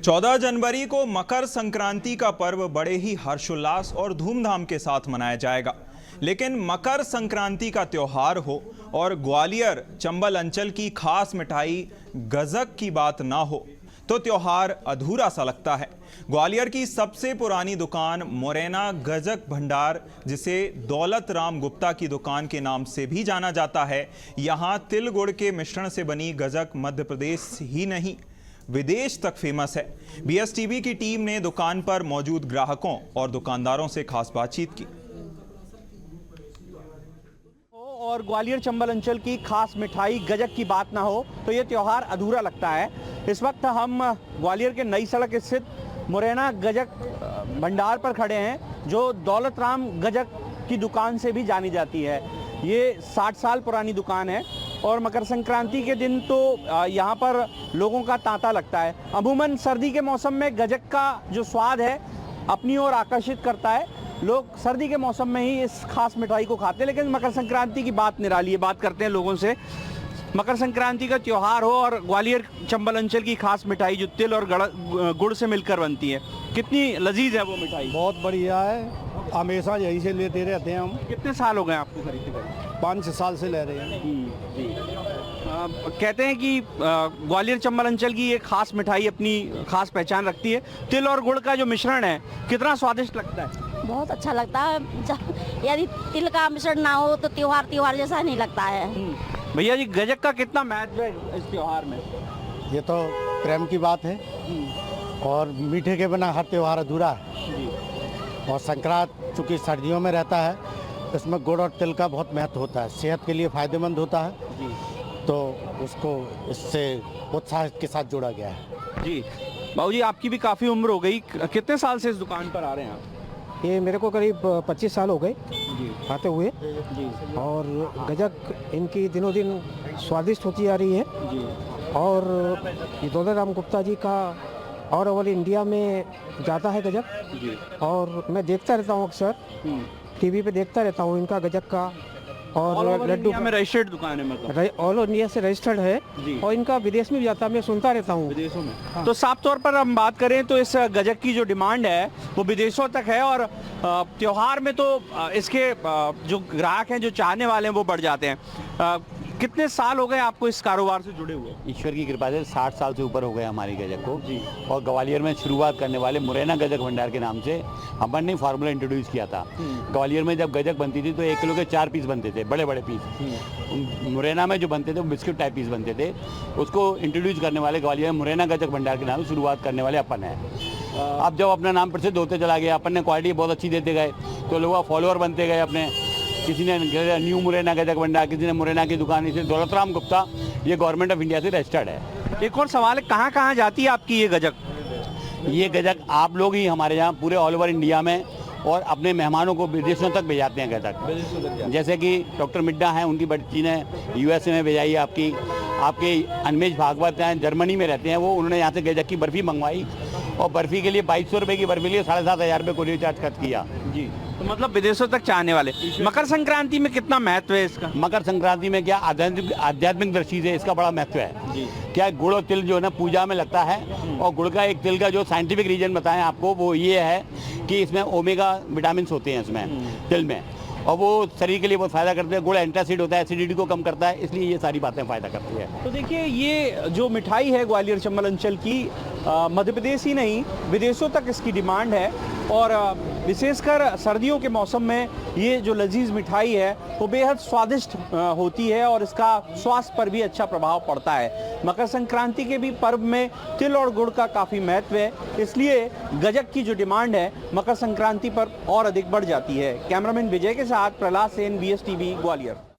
14 जनवरी को मकर संक्रांति का पर्व बड़े ही हर्षोल्लास और धूमधाम के साथ मनाया जाएगा। लेकिन मकर संक्रांति का त्योहार हो और ग्वालियर चंबल अंचल की खास मिठाई गजक की बात ना हो तो त्योहार अधूरा सा लगता है। ग्वालियर की सबसे पुरानी दुकान मोरेना गजक भंडार, जिसे दौलत राम गुप्ता की दुकान के नाम से भी जाना जाता है, यहाँ तिल गुड़ के मिश्रण से बनी गजक मध्य प्रदेश ही नहीं विदेश तक फेमस है। BSTV की टीम ने दुकान पर मौजूद ग्राहकों और दुकानदारों से खास बातचीत की। और ग्वालियर चंबल अंचल की खास मिठाई गजक की बात ना हो तो ये त्यौहार अधूरा लगता है। इस वक्त हम ग्वालियर के नई सड़क स्थित मोरेना गजक भंडार पर खड़े हैं, जो दौलत राम गजक की दुकान से भी जानी जाती है। ये 60 साल पुरानी दुकान है और मकर संक्रांति के दिन तो यहाँ पर लोगों का तांता लगता है। अमूमन सर्दी के मौसम में गजक का जो स्वाद है अपनी ओर आकर्षित करता है। लोग सर्दी के मौसम में ही इस खास मिठाई को खाते हैं, लेकिन मकर संक्रांति की बात निराली है। बात करते हैं लोगों से। मकर संक्रांति का त्यौहार हो और ग्वालियर चंबल अंचल की खास मिठाई जो तिल और गुड़ से मिलकर बनती है, कितनी लजीज है वो मिठाई? बहुत बढ़िया है, हमेशा यही से लेते रहते हैं हम। कितने साल हो गए आपको खरीदते? 5-6 साल से ले रहे हैं जी। कहते हैं कि ग्वालियर चंबल अंचल की ये खास मिठाई अपनी खास पहचान रखती है। तिल और गुड़ का जो मिश्रण है कितना स्वादिष्ट लगता है? बहुत अच्छा लगता है। यदि तिल का मिश्रण ना हो तो त्योहार जैसा नहीं लगता है। भैया जी, गजक का कितना महत्व है इस त्योहार में? ये तो प्रेम की बात है और मीठे के बिना हर त्यौहार अधूरा है। और संक्रांत चूँकि सर्दियों में रहता है, इसमें गुड़ और तिल का बहुत महत्व होता है, सेहत के लिए फायदेमंद होता है, तो उसको इससे उत्साह के साथ जोड़ा गया है। जी बाबू जी, आपकी भी काफ़ी उम्र हो गई, कितने साल से इस दुकान पर आ रहे हैं आप? ये मेरे को करीब 25 साल हो गए आते हुए जी। और गजक इनकी दिनों दिन स्वादिष्ट होती आ रही है जी। और ये दौलत राम गुप्ता जी का और ओवल इंडिया में जाता है गजक जी। और मैं देखता रहता हूँ, अक्सर टीवी पे देखता रहता हूँ इनका गजक का। और लड्डू में रजिस्टर्ड दुकान है, मतलब ऑल इंडिया से रजिस्टर्ड है और इनका विदेश में भी जाता है, मैं सुनता रहता हूँ विदेशों में। हाँ। तो साफ तौर पर हम बात करें तो इस गजक की जो डिमांड है वो विदेशों तक है और त्योहार में तो इसके जो ग्राहक हैं, जो चाहने वाले हैं, वो बढ़ जाते हैं। कितने साल हो गए आपको इस कारोबार से जुड़े हुए? ईश्वर की कृपा से 60 साल से ऊपर हो गए हमारी गजक को जी। और ग्वालियर में शुरुआत करने वाले मुरैना गजक भंडार के नाम से अपन ने फार्मूला इंट्रोड्यूस किया था। ग्वालियर में जब गजक बनती थी तो 1 किलो के 4 पीस बनते थे, बड़े बड़े पीस। मुरैना में जो बनते थे वो बिस्किट टाइप पीस बनते थे। उसको इंट्रोड्यूस करने वाले ग्वालियर में मुरैना गजक भंडार के नाम से शुरुआत करने वाले अपन हैं। अब जब अपना नाम प्रसिद्ध होते चला गया, अपन ने क्वालिटी बहुत अच्छी देते गए तो लोगों का फॉलोअर बनते गए अपने। किसी ने न्यू मुरैना गजक भंडार, किसी ने मुरैना की दुकान, इसे दौलत राम गुप्ता, ये गवर्नमेंट ऑफ इंडिया से रजिस्टर्ड है। एक और सवाल है, कहाँ कहाँ जाती है आपकी ये गजक? ये गजक आप लोग ही हमारे यहाँ पूरे ऑल ओवर इंडिया में और अपने मेहमानों को विदेशों तक भेजाते हैं गजक। जैसे कि डॉक्टर मिड्डा हैं, उनकी बच्ची ने USA में भेजाई है। आपके अनमेश भागवत हैं, जर्मनी में रहते हैं, वो उन्होंने यहाँ से गजक की बर्फ़ी मंगवाई और बर्फ़ी के लिए 2200 रुपये की बर्फ़ी लिए 7,500 रुपये कोरियर चार्ज खर्च किया जी। तो मतलब विदेशों तक चाहने वाले। मकर संक्रांति में कितना महत्व है इसका? मकर संक्रांति में क्या आध्यात्मिक दृष्टि से इसका बड़ा महत्व है जी। क्या गुड़ और तिल जो है ना पूजा में लगता है, और गुड़ का एक तिल का जो साइंटिफिक रीजन बताएं आपको, वो ये है कि इसमें ओमेगा विटामिन होते हैं इसमें तिल में, और वो शरीर के लिए बहुत फायदा करते हैं। गुड़ एंटासिड होता है, एसिडिटी को कम करता है, इसलिए ये सारी बातें फायदा करती है। तो देखिए, ये जो मिठाई है ग्वालियर चंबल अंचल की, मध्य प्रदेश ही नहीं विदेशों तक इसकी डिमांड है और विशेषकर सर्दियों के मौसम में ये जो लजीज मिठाई है वो बेहद स्वादिष्ट होती है और इसका स्वास्थ्य पर भी अच्छा प्रभाव पड़ता है। मकर संक्रांति के भी पर्व में तिल और गुड़ का काफ़ी महत्व है, इसलिए गजक की जो डिमांड है मकर संक्रांति पर और अधिक बढ़ जाती है। कैमरामैन विजय के साथ प्रहलाद सेन, BSTV ग्वालियर।